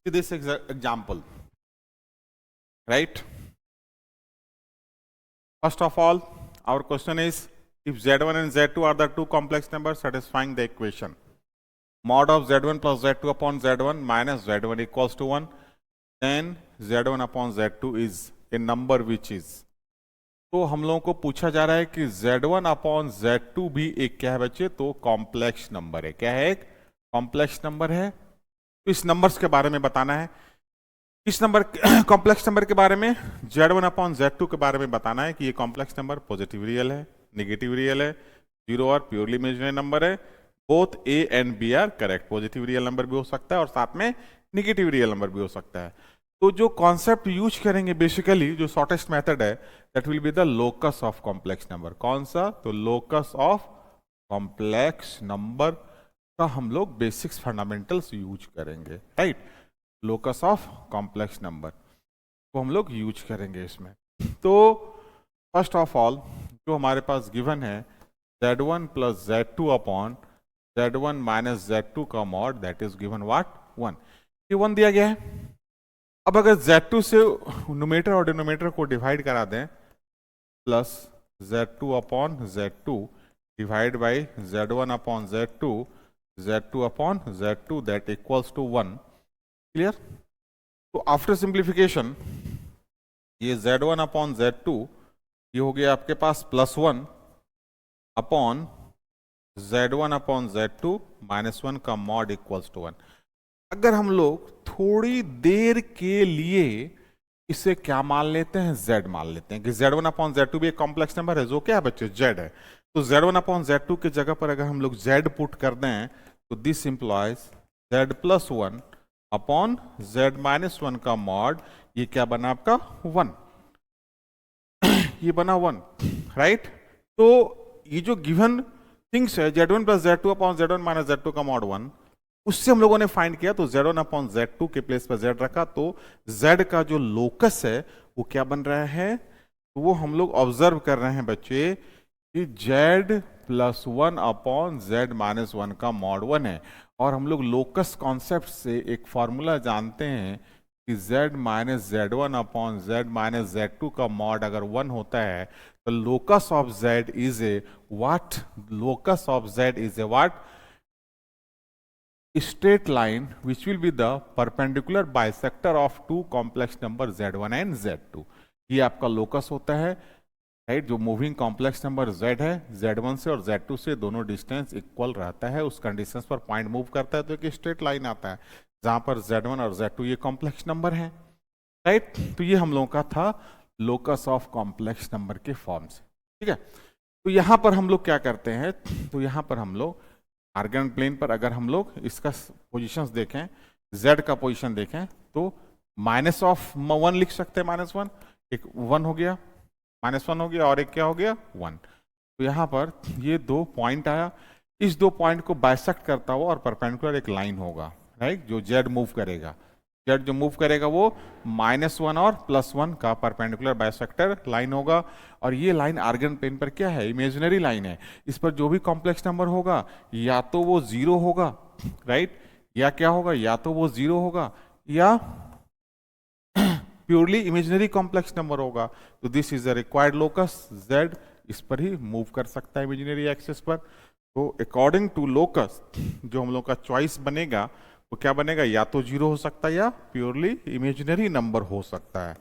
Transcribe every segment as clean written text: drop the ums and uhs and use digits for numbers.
See this example, right? First of all, our question is, if Z1 and Z2 are the two complex numbers satisfying the equation, mod of Z1 plus Z2 upon Z1 minus Z1 equals to 1, then Z1 upon Z2 is a number which is. तो हम लोगों को पूछा जा रहा है कि Z1 upon Z2 भी एक क्या है बच्चे, तो कॉम्प्लेक्स नंबर है। क्या है? एक कॉम्प्लेक्स नंबर है। तो इस नंबर्स के बारे में बताना है। इस नंबर कॉम्प्लेक्स नंबर के बारे में Z1 अपॉन Z2 के बारे में बताना है कि ये कॉम्प्लेक्स नंबर पॉजिटिव रियल है, नेगेटिव रियल है, जीरो और प्योरली इमेजिनरी नंबर है। Both A and B are correct. Positive real number भी हो सकता है और साथ में नेगेटिव रियल नंबर भी हो सकता है। तो जो कॉन्सेप्ट यूज करेंगे बेसिकली, जो शॉर्टेस्ट मेथड है, that will be the locus of complex number. कौन सा? तो लोकस ऑफ कॉम्प्लेक्स नंबर का हम लोग बेसिक्स फंडामेंटल्स यूज करेंगे, right? Locus of complex number को हम लोग यूज करेंगे इसमें। तो फर्स्ट ऑफ ऑल जो हमारे पास गिवन है Z1 plus Z2 upon Z1 minus Z2 का mod, that is given what? 1। ये 1 दिया गया है। अब अगर Z2 से न्यूमरेटर और डिनोमिनेटर को डिवाइड करा दें, plus Z2 upon Z2 divide by Z1 upon Z2, Z2 upon Z2 that equals to 1। Clear? तो आफ्टर सिंप्लीफिकेशन ये Z1 अपॉन Z2 ये हो गया आपके पास plus 1 upon Z1 upon Z2 minus 1 का मॉड इक्वल्स टू 1। अगर हम लोग थोड़ी देर के लिए इसे क्या मान लेते हैं? Z मान लेते हैं कि Z1 अपॉन Z2 भी एक कॉम्प्लेक्स नंबर है जो क्या है बच्चे? Z है। तो Z1 अपॉन Z2 की जगह पर अगर हम लोग Z पुट कर दें तो this employees Z plus 1 upon Z minus 1 का मॉड, ये क्या बना आपका? 1। ये बना 1, राइट? तो ये जो गिवन थिंग्स है Z1 plus Z2 upon Z1 minus Z2 का मॉड 1, उससे हम लोगों ने फाइंड किया। तो Z1 अपॉन Z2 के प्लेस पर Z रखा, तो Z का जो लोकस है वो क्या बन रहा है? तो वो हम लोग ऑब्जर्व कर रहे हैं बच्चे कि Z plus 1 upon Z minus 1 का मॉड 1 है। और हम लोग लोकस कॉन्सेप्ट से एक फॉर्मूला जानते हैं कि Z minus Z1 upon Z minus Z2 का मॉड अगर 1 होता है तो locus of Z is a what? Locus of Z is a what? straight line which will be the perpendicular bisector of two complex number Z1 and Z2। ये आपका locus होता है, right? जो मूविंग कॉम्प्लेक्स नंबर Z है, Z1 से और Z2 से दोनों डिस्टेंस इक्वल रहता है, उस कंडीशन पर पॉइंट मूव करता है तो एक स्ट्रेट लाइन आता है जहां पर Z1 और Z2 ये कॉम्प्लेक्स नंबर है, राइट? तो ये हम लोगों का था लोकस ऑफ कॉम्प्लेक्स नंबर के फॉर्म से, ठीक है? तो यहां पर हम लोग क्या करते हैं? तो यहां पर हम लोग आर्गन प्लेन पर अगर हम लोग इसका पोजीशंस देखें, Z का पोजीशन देखें, तो माइनस ऑफ 1 लिख सकते हैं। माइनस 1, एक 1 हो गया, माइनस 1 हो गया और एक क्या हो गया? 1। तो यहाँ पर ये दो पॉइंट आया, इस दो पॉइंट को बाइसेक्ट करता हुआ और परपेंडिकुलर एक लाइन होगा, राइट? जो Z मूव करेगा, Z जो मूव करेगा वो -1 और +1 का परपेंडिकुलर बाइसेक्टर लाइन होगा। और ये लाइन आर्गन प्लेन पर क्या है? इमेजिनरी लाइन है। इस पर जो भी कॉम्प्लेक्स नंबर होगा या तो वो 0 होगा, राइट? या क्या होगा? या तो वो 0 होगा या प्योरली इमेजिनरी कॉम्प्लेक्स नंबर होगा। तो this is a required locus. Z इस पर ही मूव कर सकता है इमेजिनरी एक्सिस पर। तो अकॉर्डिंग टू लोकस जो हम लोग का चॉइस बनेगा वो क्या बनेगा? या तो 0 हो सकता है या प्योरली इमेजिनरी नंबर हो सकता है,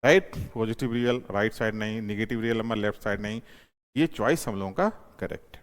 right? Positive real right side नहीं, negative real number left side नहीं। ये चॉइस हम लोगों का करेक्ट है।